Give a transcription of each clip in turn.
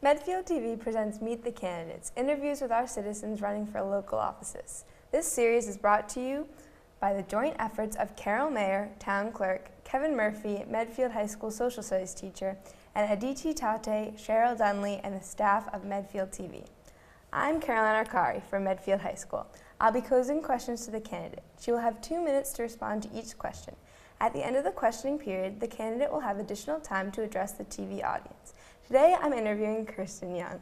Medfield TV presents Meet the Candidates, interviews with our citizens running for local offices. This series is brought to you by the joint efforts of Carol Mayer, Town Clerk, Kevin Murphy, Medfield High School Social Studies teacher, and Aditi Tate, Cheryl Dunley, and the staff of Medfield TV. I'm Caroline Arcari from Medfield High School. I'll be posing questions to the candidate. She will have 2 minutes to respond to each question. At the end of the questioning period, the candidate will have additional time to address the TV audience. Today, I'm interviewing Kirsty Young.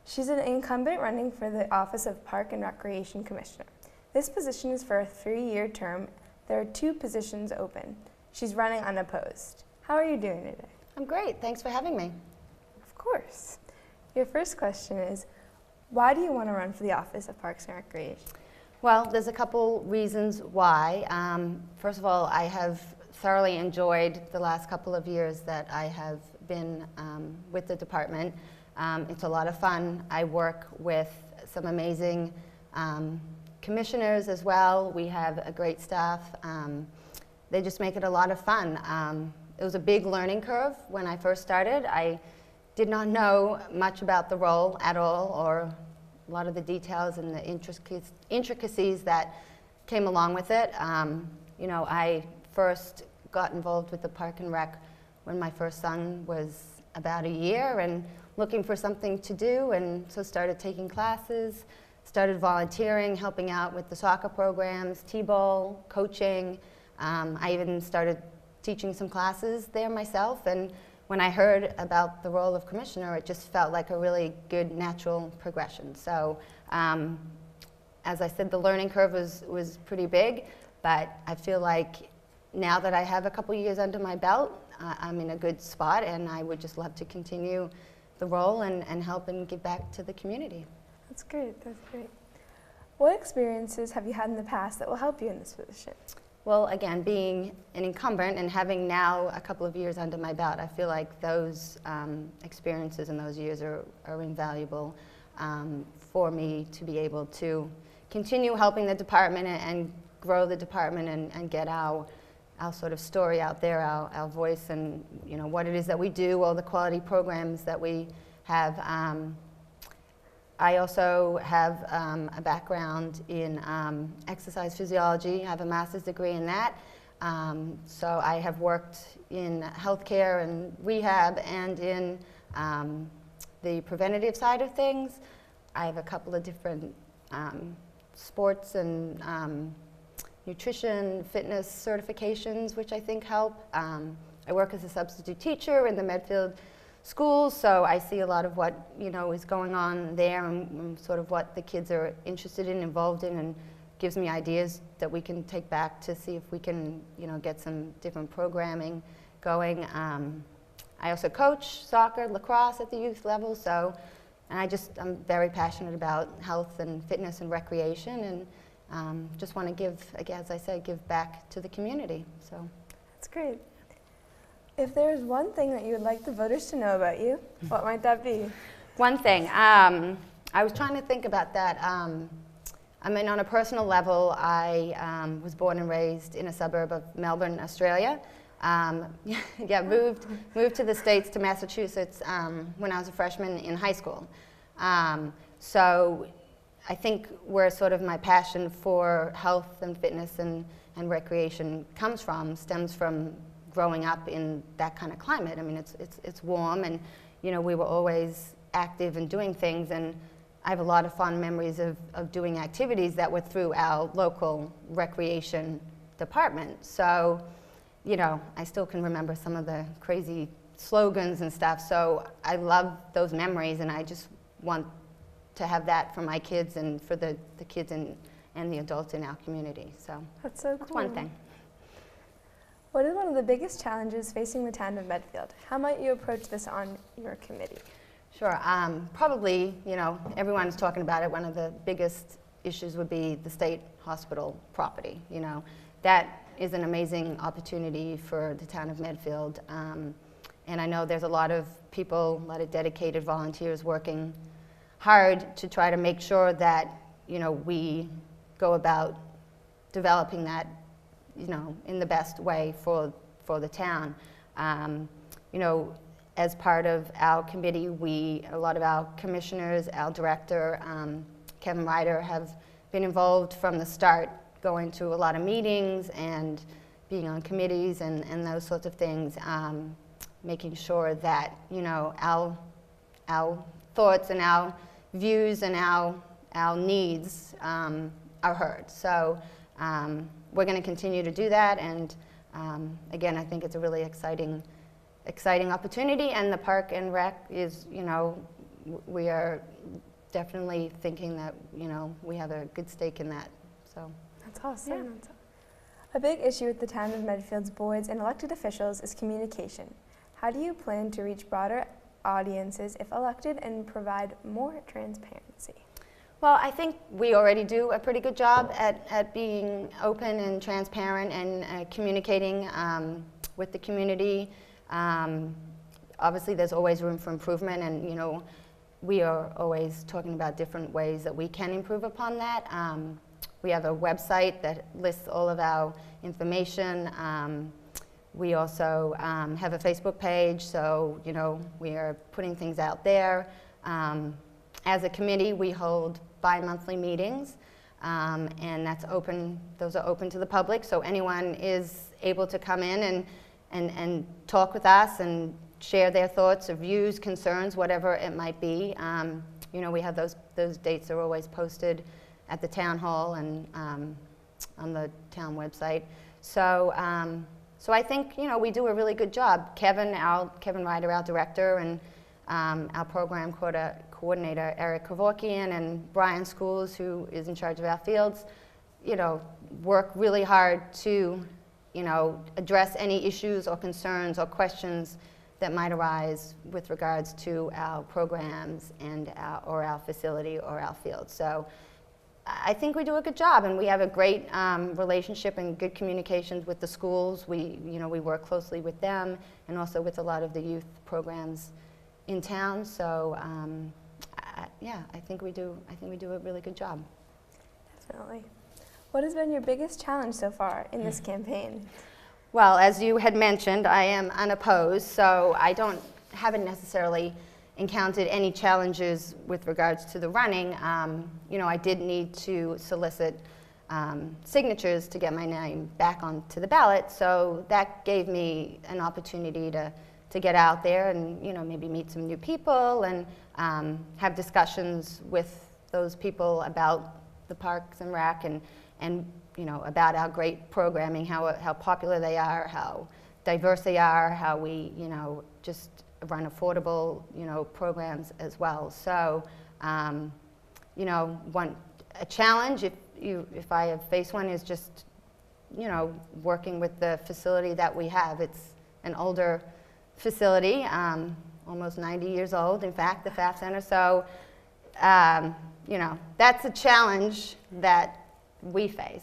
She's an incumbent running for the office of Park and Recreation Commissioner. This position is for a 3-year term. There are 2 positions open. She's running unopposed. How are you doing today? I'm great. Thanks for having me. Of course. Your first question is, why do you want to run for the office of Parks and Recreation? Well, there's a couple reasons why. First of all, I have thoroughly enjoyed the last couple of years that I have been with the department. It's a lot of fun. I work with some amazing commissioners as well. We have a great staff. They just make it a lot of fun. It was a big learning curve when I first started. I did not know much about the role at all, or a lot of the details and the intricacies that came along with it. I first got involved with the Park and Rec when my first son was about a year and looking for something to do, and so started taking classes, started volunteering, helping out with the soccer programs, t-ball, coaching. I even started teaching some classes there myself, and when I heard about the role of commissioner, it just felt like a really good natural progression. So as I said, the learning curve was pretty big, but I feel like now that I have a couple years under my belt, I'm in a good spot, and I would just love to continue the role and help and give back to the community. That's great, that's great. What experiences have you had in the past that will help you in this position? Well, again, being an incumbent and having now a couple of years under my belt, I feel like those experiences and those years are invaluable for me to be able to continue helping the department and grow the department and get our sort of story out there, our voice, and what it is that we do, all the quality programs that we have. I also have a background in exercise physiology. I have a master's degree in that. So I have worked in healthcare and rehab and in the preventative side of things. I have a couple of different sports and nutrition, fitness certifications, which I think help. I work as a substitute teacher in the Medfield schools, so I see a lot of what is going on there and sort of what the kids are interested in, involved in, and gives me ideas that we can take back to see if we can get some different programming going. I also coach soccer, lacrosse at the youth level, so I'm very passionate about health and fitness and recreation, and just want to give, again, as I said, give back to the community. So that's great. If there's one thing that you would like the voters to know about you, what might that be? One thing, I was trying to think about that. I mean, on a personal level, I was born and raised in a suburb of Melbourne, Australia. Moved to the States, to Massachusetts, when I was a freshman in high school. So I think where sort of my passion for health and fitness and recreation stems from growing up in that kind of climate. I mean, it's warm, and we were always active and doing things, and I have a lot of fond memories of doing activities that were through our local recreation department. So, I still can remember some of the crazy slogans and stuff, so I love those memories, and I just want to have that for my kids and for the kids and the adults in our community. So that's so cool. That's one thing. What is one of the biggest challenges facing the town of Medfield? How might you approach this on your committee? Sure. Probably, everyone's talking about it. One of the biggest issues would be the state hospital property. That is an amazing opportunity for the town of Medfield. And I know there's a lot of people, a lot of dedicated volunteers working hard to try to make sure that, we go about developing that in the best way for the town. as part of our committee, a lot of our commissioners, our director, Kevin Ryder, have been involved from the start, going to a lot of meetings and being on committees and those sorts of things, making sure that, you know, our thoughts and our views and our needs are heard. So we're going to continue to do that, and again, I think it's a really exciting opportunity, and the Park and Rec is, you know, we are definitely thinking that, you know, we have a good stake in that. So that's awesome. Yeah. A big issue with the town of Medfield's boards and elected officials is communication. How do you plan to reach broader audiences if elected and provide more transparency? Well, I think we already do a pretty good job at being open and transparent and communicating with the community. Obviously, there's always room for improvement, and, you know, we are always talking about different ways that we can improve upon that. We have a website that lists all of our information. We also have a Facebook page, so, you know, we are putting things out there. As a committee, we hold bi-monthly meetings, and that's open. Those are open to the public, so anyone is able to come in and talk with us and share their thoughts or views, concerns, whatever it might be. You know, we have those dates are always posted at the town hall and on the town website. So I think, you know, we do a really good job. Kevin Ryder, our director, and our program coordinator, Eric Kevorkian, and Brian Schools, who is in charge of our fields, you know, work really hard to, you know, address any issues or concerns or questions that might arise with regards to our programs and our facility or our field. So I think we do a good job, and we have a great relationship and good communications with the schools. We work closely with them, and also with a lot of the youth programs in town. So I think we do a really good job. Definitely. What has been your biggest challenge so far in this campaign? Well, as you had mentioned, I am unopposed, so I haven't necessarily encountered any challenges with regards to the running. You know, I did need to solicit signatures to get my name back onto the ballot, so that gave me an opportunity to get out there and, you know, maybe meet some new people and have discussions with those people about the Parks and Rec and you know, about our great programming, how popular they are, how diverse they are, how we, you know, just run affordable, you know, programs as well. So, you know, a challenge, if I have faced one, is just, you know, working with the facility that we have. It's an older facility, almost 90 years old, in fact, the FAF Center. So, you know, that's a challenge that we face.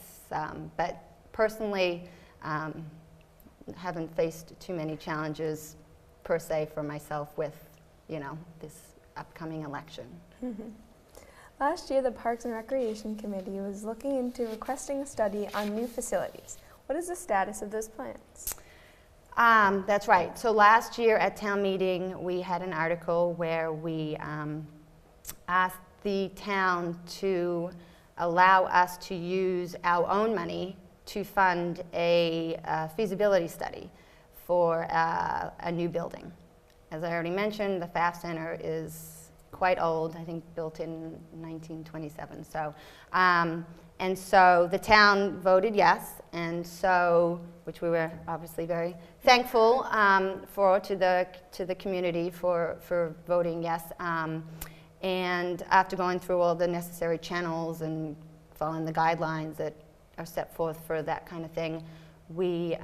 But personally, haven't faced too many challenges per se for myself with, you know, this upcoming election. Mm-hmm. Last year, the Parks and Recreation Committee was looking into requesting a study on new facilities. What is the status of those plans? That's right. So last year at town meeting, we had an article where we asked the town to allow us to use our own money to fund a feasibility study for a new building. As I already mentioned, the FAF Center is quite old, I think built in 1927. So, and so the town voted yes, and so, which we were obviously very thankful to the community for voting yes. And after going through all the necessary channels and following the guidelines that are set forth for that kind of thing, we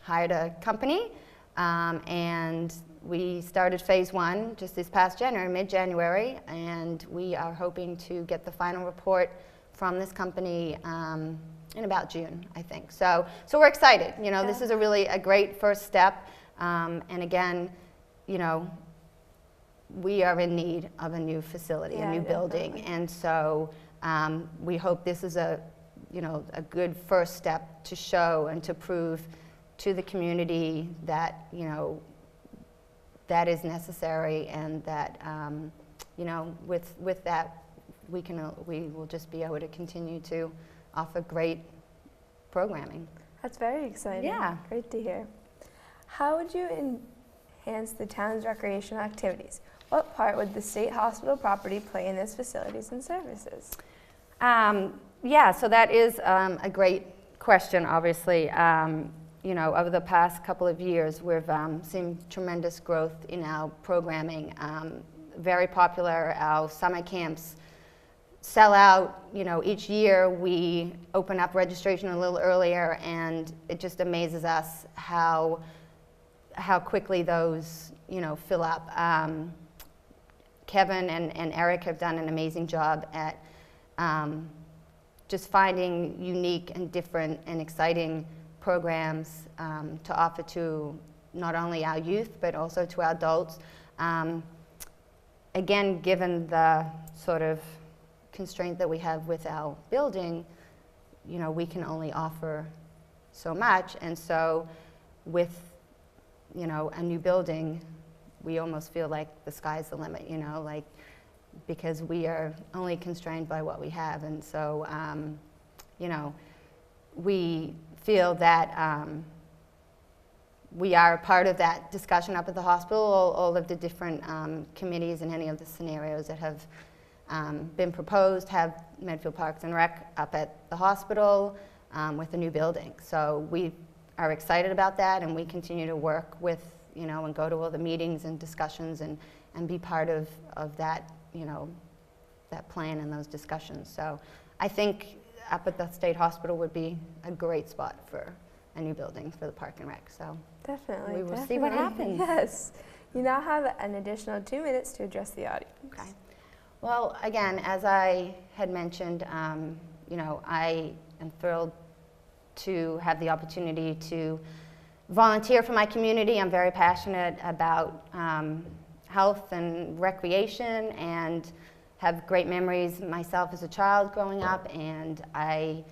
hired a company and we started phase one just this past January, mid-January, and we are hoping to get the final report from this company in about June, I think. So we're excited. You know, This is a great first step, and again, you know, we are in need of a new facility, a new building, and so we hope this is a good first step to show and to prove to the community that, you know, that is necessary, and that with that we will just be able to continue to offer great programming. That's very exciting. Yeah. Great to hear. How would you enhance the town's recreational activities? What part would the state hospital property play in its facilities and services? Yeah, so that is a great question, obviously. Over the past couple of years, we've seen tremendous growth in our programming. Very popular, our summer camps sell out. Each year we open up registration a little earlier, and it just amazes us how quickly those fill up. Kevin and Eric have done an amazing job at just finding unique and different and exciting programs to offer to not only our youth but also to our adults. Again, given the sort of constraint that we have with our building, we can only offer so much, and so with a new building, we almost feel like the sky's the limit, because we are only constrained by what we have. And so, we feel that we are a part of that discussion up at the hospital, all of the different committees and any of the scenarios that have been proposed have Medfield Parks and Rec up at the hospital with a new building. So we are excited about that, and we continue to work with, and go to all the meetings and discussions and be part of that, that plan and those discussions. So I think up at the state hospital would be a great spot for a new building for the Park and Rec. So definitely, we will see what happens. Yes. You now have an additional 2 minutes to address the audience. Okay. Well, again, as I had mentioned, I am thrilled to have the opportunity to volunteer for my community. I'm very passionate about health and recreation, and have great memories myself as a child growing up, and I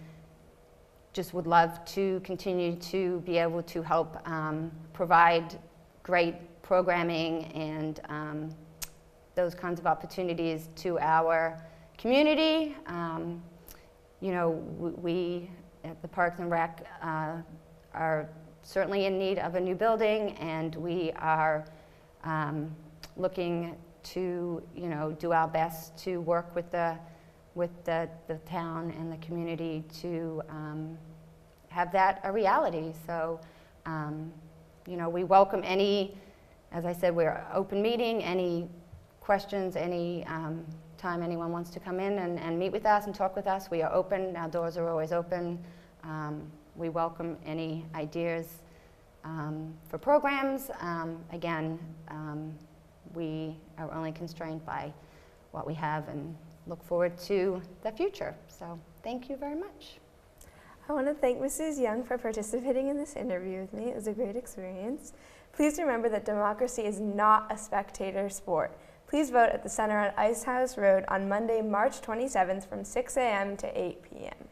just would love to continue to be able to help provide great programming and those kinds of opportunities to our community. We at the Parks and Rec are certainly in need of a new building, and we are looking to do our best to work with the town and the community to have that a reality. So we welcome any, as I said, we're an open meeting, any questions, any time anyone wants to come in and meet with us and talk with us, we are open. Our doors are always open. We welcome any ideas for programs. Again, we are only constrained by what we have, and look forward to the future. So thank you very much. I want to thank Mrs. Young for participating in this interview with me. It was a great experience. Please remember that democracy is not a spectator sport. Please vote at the Center on Icehouse Road on Monday, March 27th from 6 a.m. to 8 p.m.